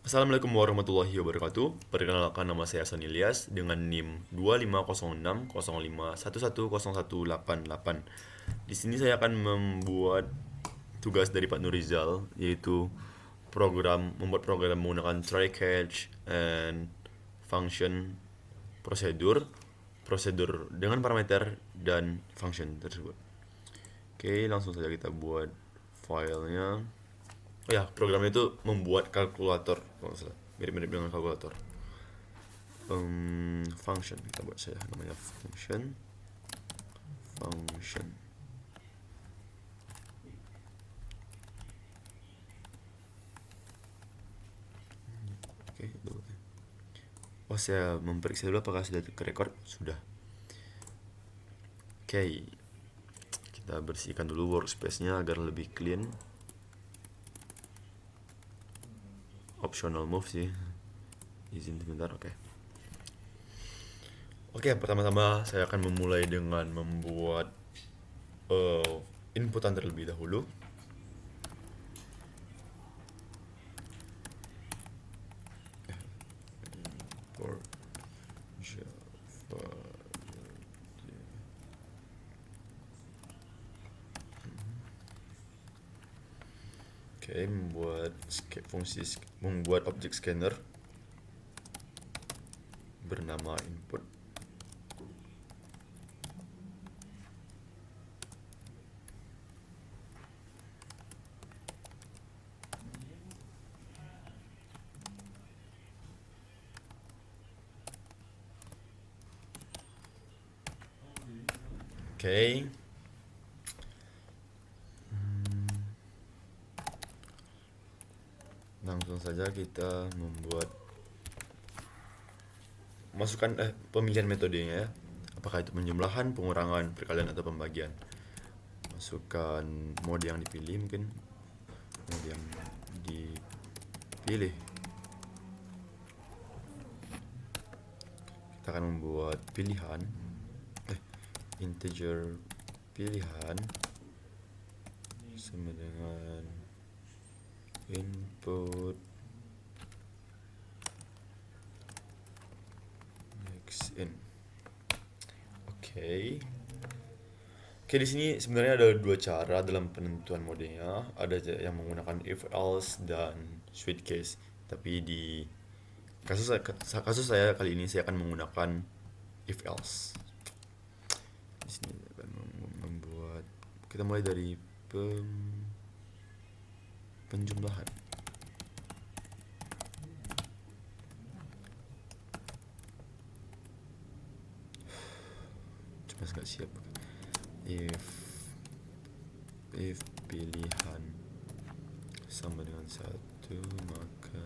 Assalamualaikum warahmatullahi wabarakatuh. Perkenalkan, nama saya Hasan Ilyas dengan NIM 250605110188. Di sini saya akan membuat tugas dari Pak Nurizal, yaitu membuat program menggunakan try catch and function prosedur prosedur dengan parameter dan function tersebut. Oke, langsung saja kita buat filenya. Oh ya, programnya itu membuat kalkulator, kalau nggak salah. Mirip-mirip dengan kalkulator. Function, kita buat saja namanya function. Oke, itu. Oh, saya memeriksa dulu apakah sudah kerekord. Sudah. Oke, kita bersihkan dulu workspace-nya agar lebih clean. Optional move sih, izin sebentar. Oke, pertama-tama saya akan memulai dengan membuat inputan terlebih dahulu. For Java. Oke, membuat objek scanner bernama input. Oke. Langsung saja kita masukkan pemilihan metodenya ya. Apakah itu penjumlahan, pengurangan, perkalian atau pembagian. Masukkan mode yang dipilih mungkin. Mode yang dipilih. Kita akan membuat pilihan integer pilihan sama dengan input next in. Oke. Oke, di sini sebenarnya ada dua cara dalam penentuan modenya. Ada yang menggunakan if else dan switch case. Tapi di kasus saya kali ini saya akan menggunakan if else. Di sini akan membuat, kita mulai dari penjumlahan. Cuma nggak siap. If pilihan sama dengan 1, maka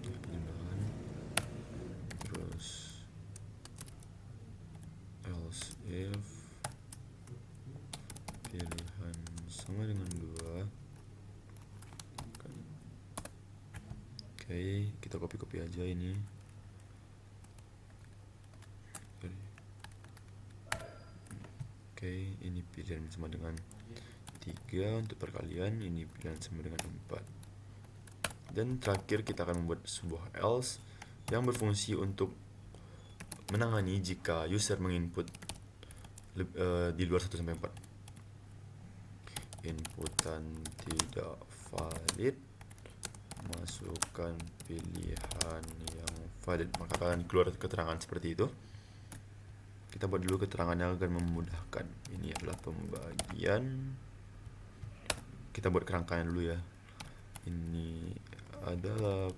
penjumlahan, terus else if pilihan sama dengan 2. Oke, kita copy aja ini. Oke, ini pilihan sama dengan 3 untuk perkalian, ini pilihan sama dengan 4. Dan terakhir kita akan membuat sebuah else yang berfungsi untuk menangani jika user menginput di luar 1 sampai 4. Inputan tidak valid, masukkan pilihan yang valid, maka akan keluar keterangan seperti itu. Kita buat dulu keterangannya agar memudahkan. Ini adalah pembagian. Kita buat kerangkanya dulu ya. Ini adalah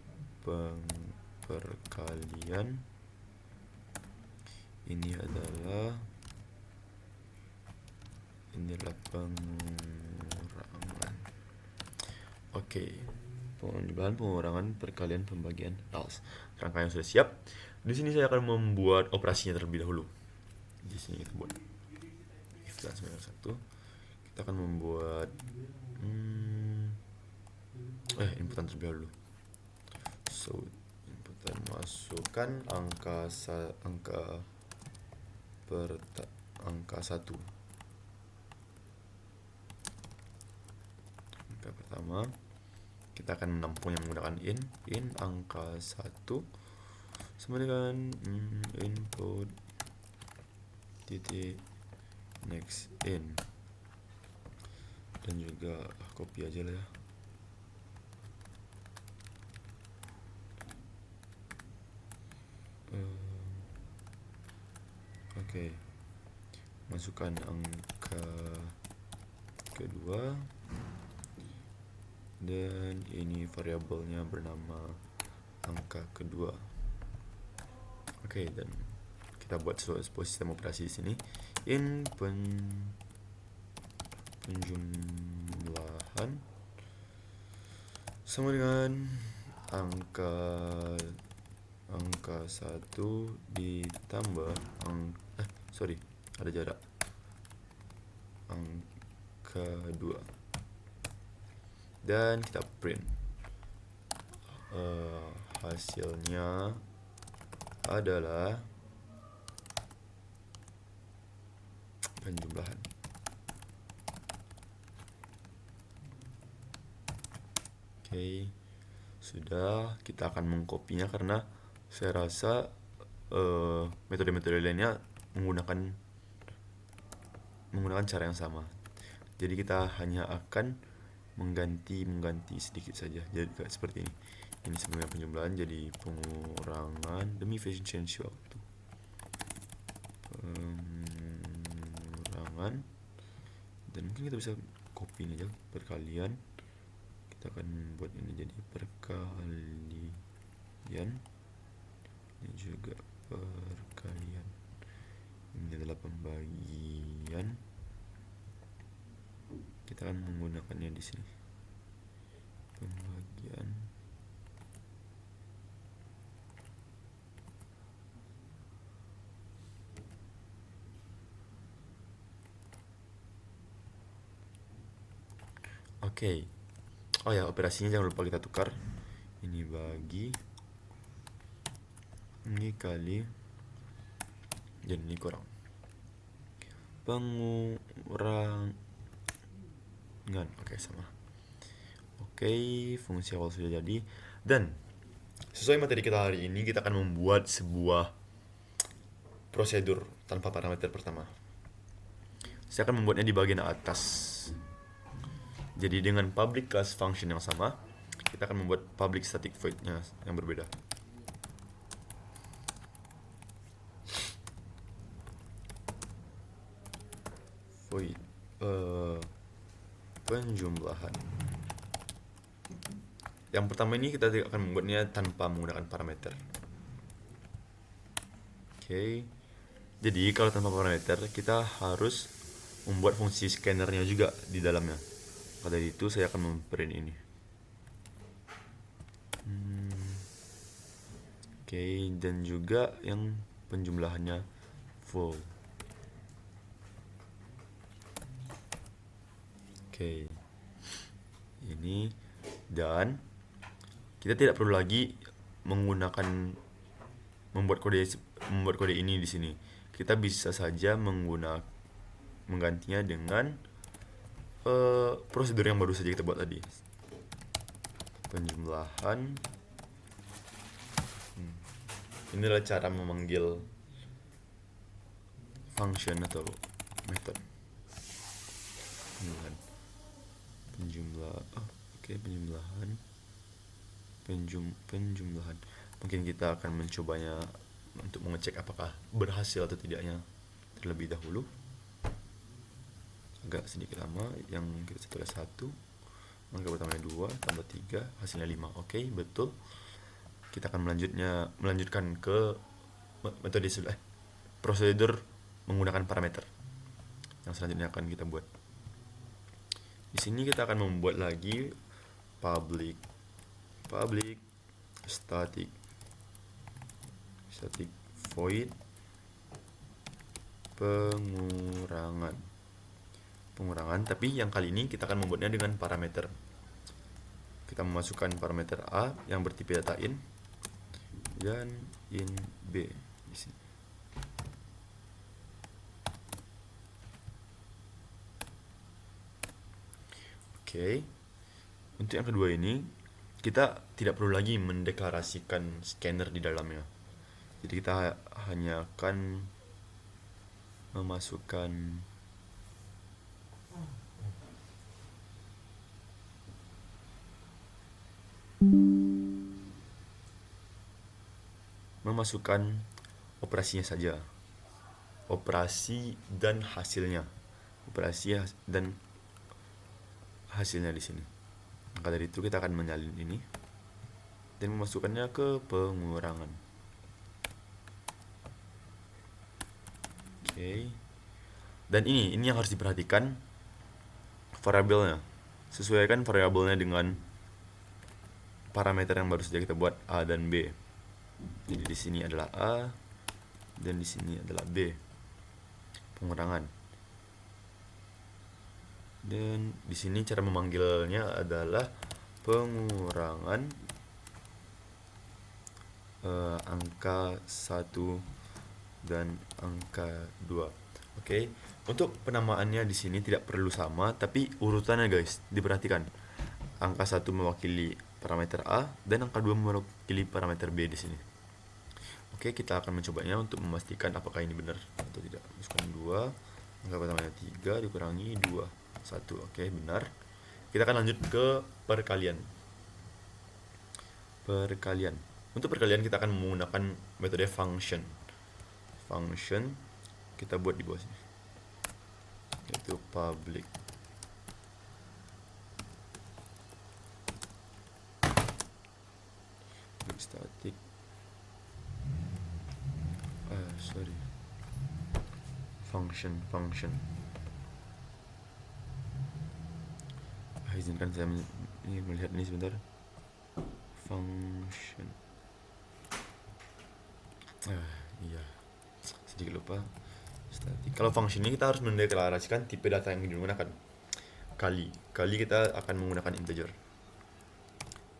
perkalian. Ini adalah pengurangan. Oke. Penjumlahan, pengurangan, perkalian, pembagian, else. Kerangkanya sudah siap. Di sini saya akan membuat operasinya terlebih dahulu. Di sini kita buat if dan 1. Kita akan membuat inputan terlebih dahulu. So, inputan masukkan angka 1. Angka pertama. kita akan menampungnya menggunakan in angka 1 sama dengan input titik next in, dan juga copy aja lah ya. Oke, masukkan angka kedua, dan ini variabelnya bernama angka kedua. Oke, dan kita buat sebuah sistem operasi di sini. In penjumlahan sama dengan angka 1 ditambah ada jarak angka 2, dan kita print. Hasilnya adalah penjumlahan. Oke, sudah. Kita akan mengkopinya karena saya rasa metode-metode lainnya menggunakan cara yang sama. Jadi kita hanya akan mengganti sedikit saja. Jadi kayak seperti ini. Ini sebelumnya penjumlahan jadi pengurangan demi efisiensi waktu. Pengurangan, dan mungkin kita bisa copy ini aja perkalian. Kita akan buat ini jadi perkalian, ini juga perkalian, ini adalah pembagian. Kita akan menggunakannya di sini, pembagian. Oke. Oh ya, operasinya jangan lupa kita tukar. Ini bagi, ini kali, dan ini kurang. Pengurangan. Oke, sama. Oke, fungsi awal sudah jadi. Dan sesuai materi kita hari ini, kita akan membuat sebuah prosedur tanpa parameter pertama. Saya akan membuatnya di bagian atas. Jadi dengan public class function yang sama, kita akan membuat public static void-nya yang berbeda. Void penjumlahan. Yang pertama ini kita akan membuatnya tanpa menggunakan parameter. Oke. Jadi kalau tanpa parameter, kita harus membuat fungsi scannernya juga di dalamnya. Pada itu saya akan memprint ini. Oke, dan juga yang penjumlahannya full. Oke, ini, dan kita tidak perlu lagi membuat kode ini di sini. Kita bisa saja menggantinya dengan prosedur yang baru saja kita buat tadi. Penjumlahan. Ini adalah cara memanggil function atau method. Penjumlahan. Mungkin kita akan mencobanya untuk mengecek apakah berhasil atau tidaknya terlebih dahulu. Agak sedikit lama, yang kita setelah 1, angka pertamanya 2 tambah 3, hasilnya 5. Oke, betul. Kita akan melanjutkan ke metode prosedur menggunakan parameter yang selanjutnya akan kita buat. Di sini kita akan membuat lagi public static void pengurangan, tapi yang kali ini kita akan membuatnya dengan parameter. Kita memasukkan parameter A yang bertipe data in dan in B di sini. Oke. Untuk yang kedua ini kita tidak perlu lagi mendeklarasikan scanner di dalamnya. Jadi kita hanya akan memasukkan operasinya saja. Operasi dan hasilnya. Dan hasilnya di sini. Maka dari itu kita akan menyalin ini dan memasukkannya ke pengurangan. Oke. Dan ini yang harus diperhatikan variabelnya. Sesuaikan variabelnya dengan parameter yang baru saja kita buat, A dan B. Jadi di sini adalah A dan di sini adalah B. Pengurangan. Dan di sini cara memanggilnya adalah pengurangan angka 1 dan angka 2. Oke. Untuk penamaannya di sini tidak perlu sama, tapi urutannya guys, diperhatikan. Angka 1 mewakili parameter A dan angka 2 mewakili parameter B di sini. Oke, kita akan mencobanya untuk memastikan apakah ini benar atau tidak. Masukkan 2, angka pertamanya 3 dikurangi 2, 1. Oke, benar. Kita akan lanjut ke perkalian. Untuk perkalian kita akan menggunakan metode function. Kita buat di bawah sini, yaitu public static function. Izinkan saya melihat ini sebentar. Function. Iya, sedikit lupa. Static. Kalau function ini kita harus mendeklarasikan tipe data yang digunakan. Kali kita akan menggunakan integer.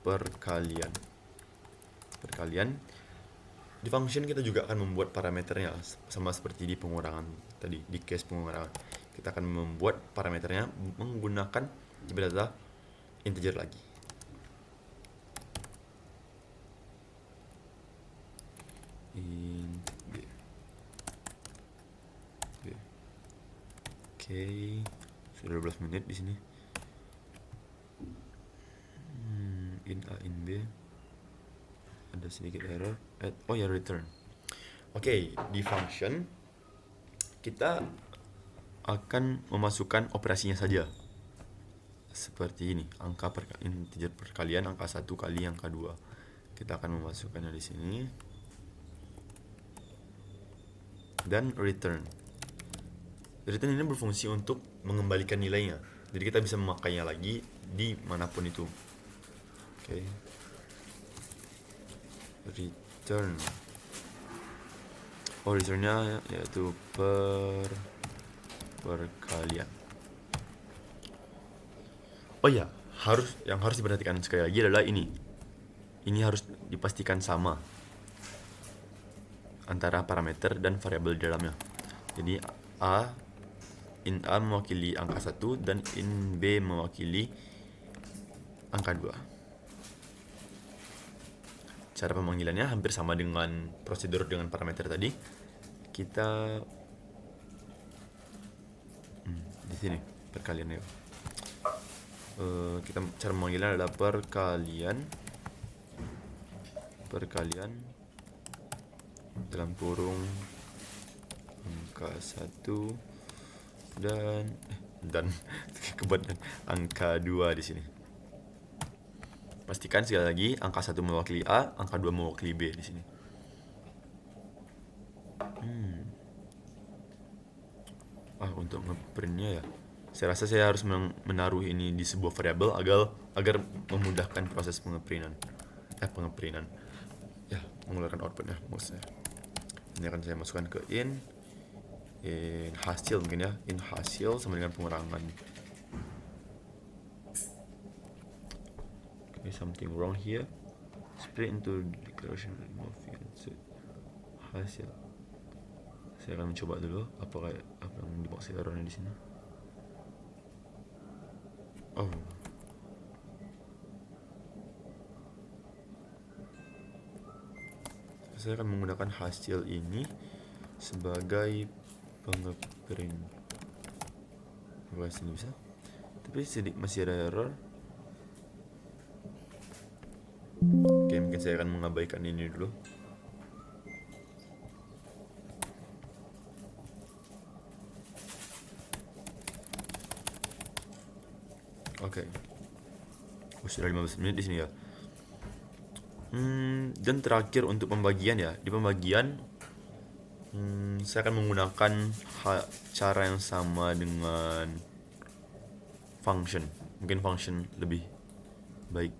Perkalian. Di function kita juga akan membuat parameternya sama seperti di pengurangan tadi, di case pengurangan. Kita akan membuat parameternya menggunakan tipe data integer lagi. Int B. Oke, sudah 12 menit di sini. Int A, int B. Ada sedikit error. Return. Oke, di function kita akan memasukkan operasinya saja. Seperti ini, integer perkalian angka 1 kali angka 2. Kita akan memasukkannya di sini. Dan return ini berfungsi untuk mengembalikan nilainya. Jadi kita bisa memakainya lagi di manapun itu. Oke. Returnnya yaitu perkalian. Yang harus diperhatikan sekali lagi adalah ini harus dipastikan sama antara parameter dan variabel di dalamnya. Jadi int A mewakili angka 1 dan int B mewakili angka 2. Cara pemanggilannya hampir sama dengan prosedur dengan parameter tadi. Kita di sini perkaliannya. Cara memanggilnya adalah perkalian dalam kurung angka 1 dan angka 2 di sini. Pastikan sekali lagi angka 1 mewakili A, angka 2 mewakili B di sini. Untuk ngeprintnya ya, saya rasa saya harus menaruh ini di sebuah variabel agar memudahkan proses pengeprintan. Ya, mengeluarkan outputnya maksudnya. Ini akan saya masukkan ke in hasil mungkin ya. In hasil sama dengan pengurangan. Okay, something wrong here. Split into declaration hasil. Saya akan mencoba dulu apa yang dimaksud errornya di sini. saya akan menggunakan hasil ini sebagai pengeprint. Apakah sini bisa? Tapi masih ada error. Oke, mungkin saya akan mengabaikan ini dulu. Oke. Sudah 15 menit di sini ya. Dan terakhir untuk pembagian ya. Di pembagian saya akan menggunakan cara yang sama dengan function. Mungkin function lebih baik,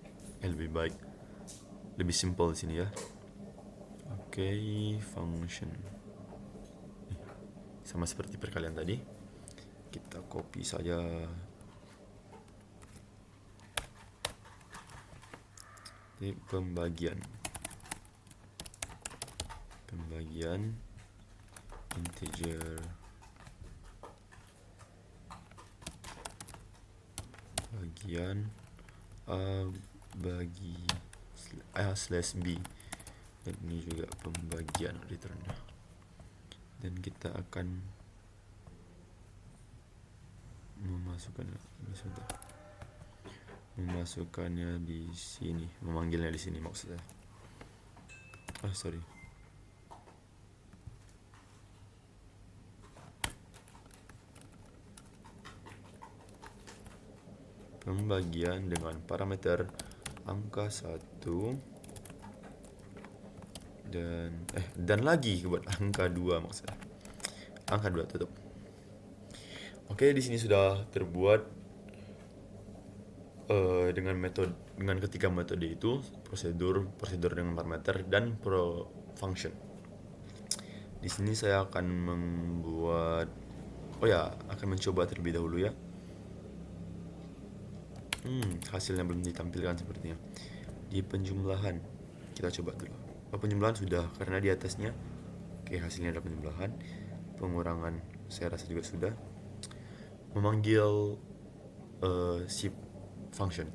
lebih simple di sini ya. Oke, function. Sama seperti perkalian tadi. Kita copy saja. Ini pembagian integer bagian a bagi a slash b, dan ini juga pembagian returnnya, dan kita akan memasukkannya di sini, memanggilnya di sini maksudnya. Pembagian dengan parameter angka 1 dan lagi buat angka 2 maksudnya. Angka 2 tutup. Oke, di sini sudah terbuat dengan ketiga metode itu, prosedur dengan parameter, dan function. Di sini saya akan akan mencoba terlebih dahulu ya. Hasilnya belum ditampilkan sepertinya. Di penjumlahan kita coba dulu. Penjumlahan sudah, karena di atasnya. Oke, hasilnya ada penjumlahan. Pengurangan saya rasa juga sudah. Memanggil si function.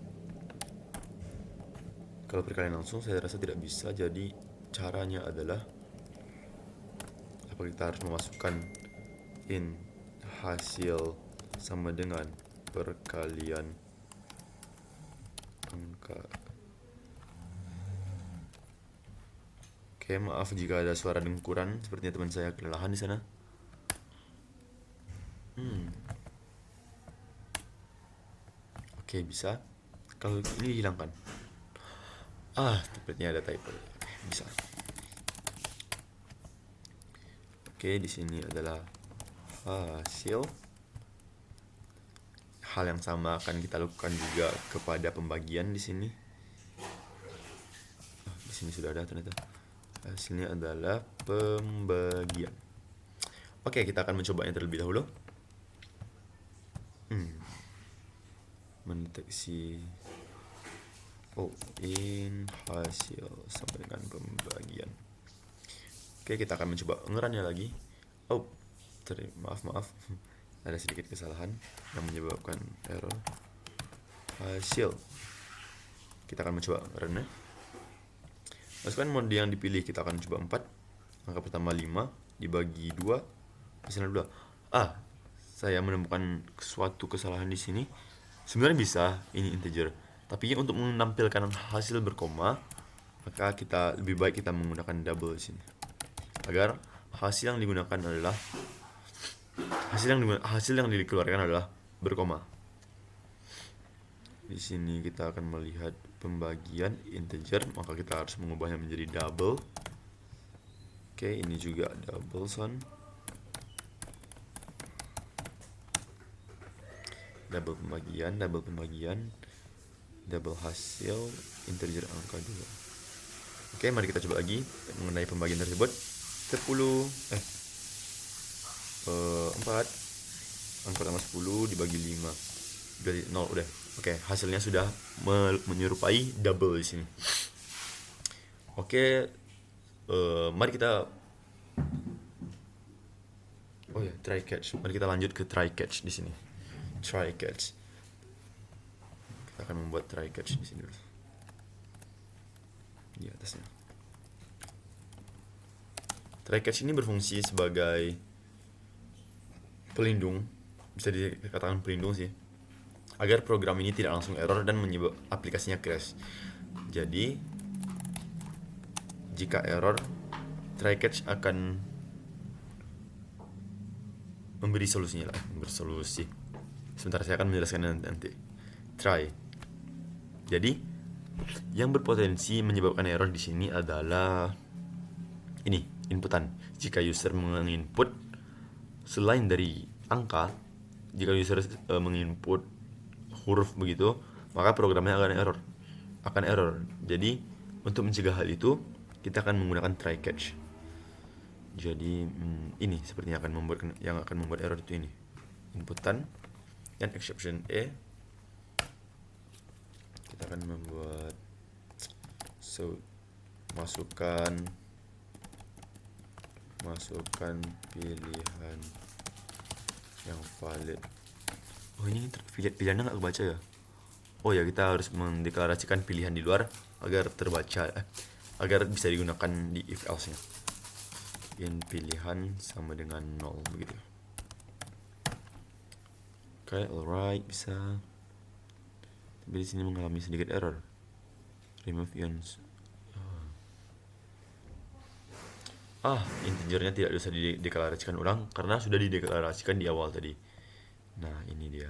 Kalau perkalian langsung saya rasa tidak bisa, jadi caranya adalah kita harus memasukkan hasil sama dengan perkalian angka. Oke, maaf jika ada suara dengkuran, sepertinya teman saya kelelahan di sana. Oke, bisa. Kalau ini hilangkan. Sepertinya ada typo. Bisa. Oke, di sini adalah hasil. Hal yang sama akan kita lakukan juga kepada pembagian di sini. Di sini sudah ada ternyata. Hasilnya adalah pembagian. Oke, kita akan mencobanya terlebih dahulu. Mendeteksi hasil sama dengan pembagian. Oke, kita akan mencoba ngerannya lagi. Maaf. Ada sedikit kesalahan yang menyebabkan error. Hasil. Kita akan mencoba ngerannya. Masukkan mode yang dipilih, kita akan coba 4. Angka pertama 5 dibagi 2, hasilnya 2. Saya menemukan suatu kesalahan di sini. Sebenarnya bisa ini integer, tapi untuk menampilkan hasil berkoma, maka lebih baik kita menggunakan double di sini. Agar hasil yang dikeluarkan adalah berkoma. Di sini kita akan melihat pembagian integer, maka kita harus mengubahnya menjadi double. Oke, ini juga double son. Double pembagian, double hasil, integer angka 2. Oke, mari kita coba lagi mengenai pembagian tersebut. 4 angka pertama 10 dibagi 5 dari 0 udah. Oke, hasilnya sudah menyerupai double di sini. Oke, mari kita try catch. Mari kita lanjut ke try catch di sini. Try catch. Kita akan membuat try catch di sini dulu. Di atasnya. Try catch ini berfungsi sebagai pelindung, bisa dikatakan pelindung sih, agar program ini tidak langsung error dan menyebabkan aplikasinya crash. Jadi jika error, try catch akan memberi solusinya lah, bersolusi. Sebentar, saya akan menjelaskan nanti. Try. Jadi yang berpotensi menyebabkan error di sini adalah ini, inputan. Jika user menginput selain dari angka, jika user menginput huruf begitu, maka programnya akan error. Jadi untuk mencegah hal itu, kita akan menggunakan try catch. Jadi ini sepertinya yang akan membuat error itu ini, inputan dan exception E. Kita akan membuat masukkan pilihan yang valid. Oh, ini pilihannya nggak kebaca ya? Oh ya, kita harus mendeklarasikan pilihan di luar agar terbaca, agar bisa digunakan di if else nya. In pilihan sama dengan 0 begitu. Oke, alright, bisa. Tapi di sini mengalami sedikit error. Remove ions. Integernya tidak bisa dideklarasikan ulang karena sudah dideklarasikan di awal tadi. Nah, ini dia.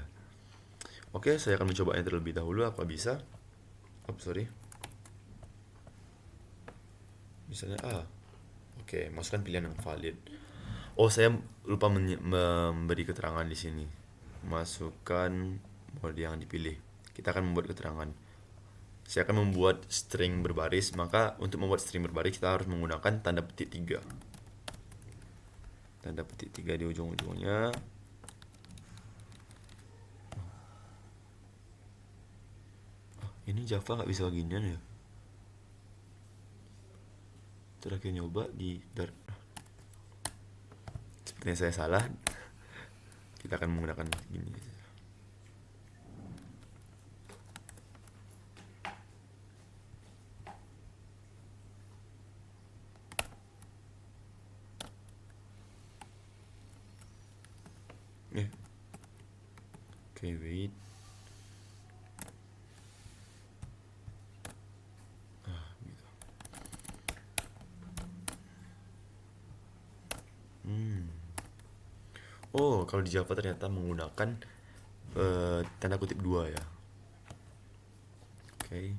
Oke, saya akan mencobanya terlebih dahulu. Apa bisa? Sorry. Misalnya Oke, masukkan pilihan yang valid. Oh, saya lupa memberi keterangan di sini. Masukkan mode yang dipilih. Kita akan membuat keterangan. Saya akan membuat string berbaris, maka untuk membuat string berbaris kita harus menggunakan tanda petik 3. Tanda petik 3 di ujung-ujungnya. Ini Java nggak bisa beginian ya? Terakhir nyoba di sepertinya saya salah. Kita akan menggunakan gini. Oke, wait. Gitu. Oh, kalau di Java ternyata menggunakan tanda kutip 2 ya. Oke.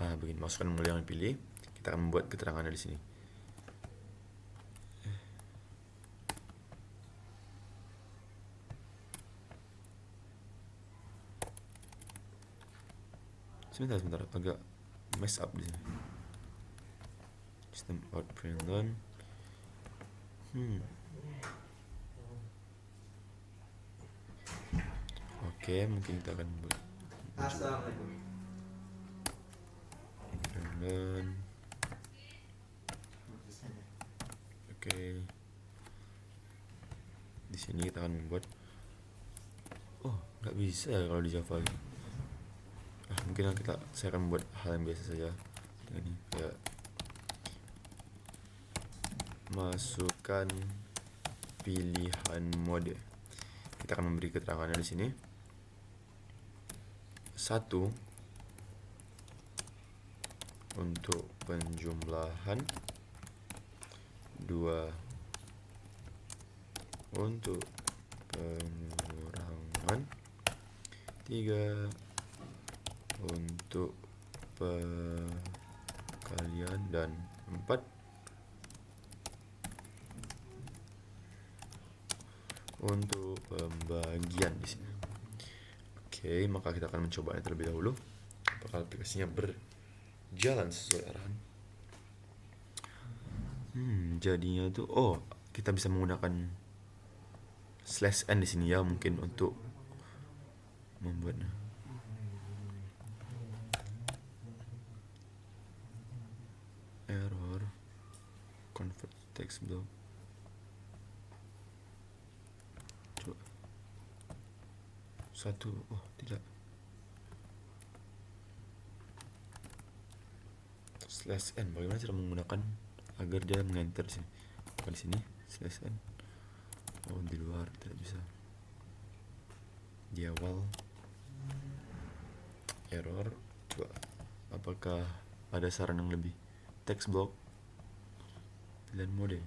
Begini, masukkan model yang pilih. Kita akan membuat keterangannya di sini. Sebentar, agak mess up di sini. System out println. Oke, mungkin kita akan buat println. Oke. Di sini kita akan membuat nggak bisa ya kalau di Java. Mungkin saya akan membuat hal yang biasa saja dengan ini, ya. Masukkan pilihan mode. Kita akan memberi keterangannya di sini. 1 untuk penjumlahan, 2 untuk pengurangan, 3 untuk perkalian, dan 4 untuk pembagian di sini. Oke, maka kita akan mencobanya terlebih dahulu. Apakah aplikasinya berjalan sesuai arahan? Jadinya tuh kita bisa menggunakan /n di sini ya, mungkin untuk membuatnya. Error convert text block. Coba 1, tidak. /n, bagaimana cara menggunakan agar dia mengenter di sini. Apa di sini? Selesai. Oh, di luar tidak bisa. Di awal error. Coba apakah ada saran yang lebih? Text block. Pilihan mode.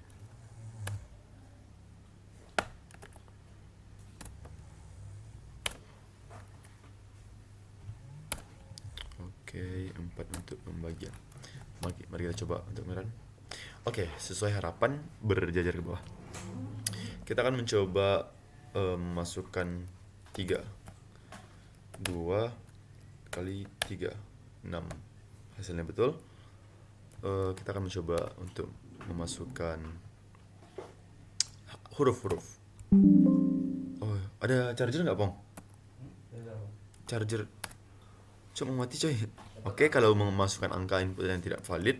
Oke, 4 untuk pembagian. Mari kita coba untuk meran. Oke, sesuai harapan berjajar ke bawah. Kita akan mencoba masukkan 3 2 kali 3 6. Hasilnya betul. Kita akan mencoba untuk memasukkan huruf-huruf. Oh, ada charger nggak, Pong? Charger. Cuma mati, coy. Oke, kalau memasukkan angka input yang tidak valid.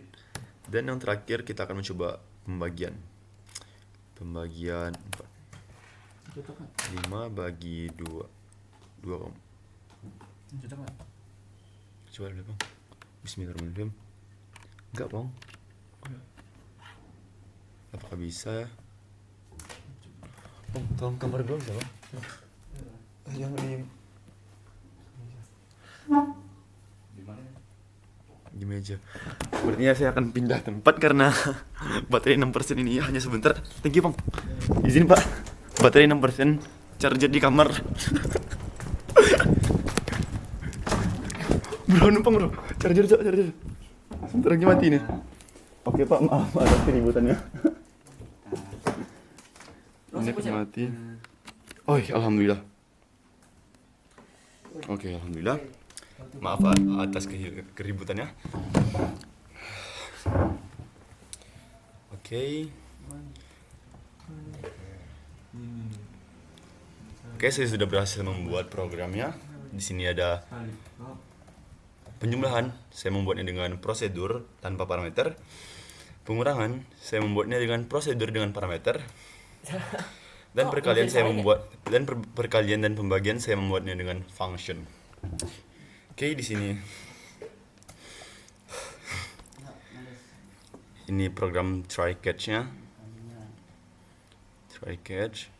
Dan yang terakhir kita akan mencoba pembagian 4. 5 bagi 2 coba dulu, Bang. Bismillahirrahmanirrahim. Enggak, Bang. Apakah bisa ya? Bang, tolong gambar dulu bisa, Bang. Jangan di meja. Sepertinya saya akan pindah tempat karena baterai 6% ini hanya sebentar. Thank you, Bang. Izin, Pak. Baterai 6%, charger di kamar. Bro, numpang, bro. Charger. Sebentar lagi mati nih. Oke, Pak, maaf atas keributannya. Ini mati. Oh, alhamdulillah. Oke, alhamdulillah. Maaf atas keributannya. Oke, saya sudah berhasil membuat programnya. Di sini ada penjumlahan, saya membuatnya dengan prosedur tanpa parameter. Pengurangan, saya membuatnya dengan prosedur dengan parameter. Dan perkalian saya membuat perkalian dan pembagian saya membuatnya dengan function. Oke, di sini ini program try catch-nya. Try catch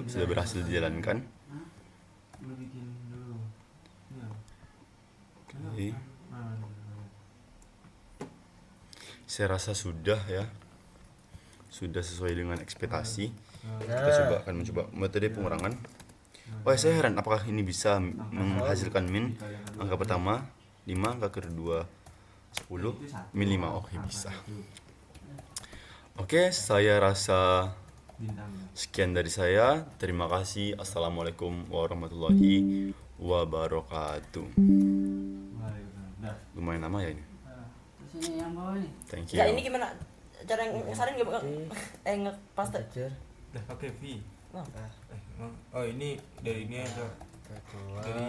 sudah berhasil dijalankan. Oke. Saya rasa sudah ya. Sudah sesuai dengan ekspektasi. Kita akan mencoba metode pengurangan. Oh, saya heran apakah ini bisa menghasilkan min angka pertama 5, angka kedua 10, min 5. Oke, bisa. Oke, saya rasa sekian dari saya. Terima kasih. Assalamualaikum warahmatullahi wabarakatuh. Lumayan lama ya ini. Sini yang bawah nih. Thank you. Ya, ini gimana cara ngesarin ngepaste? Udah pakai V. Nah. Oh, ini dari ini aja. Dari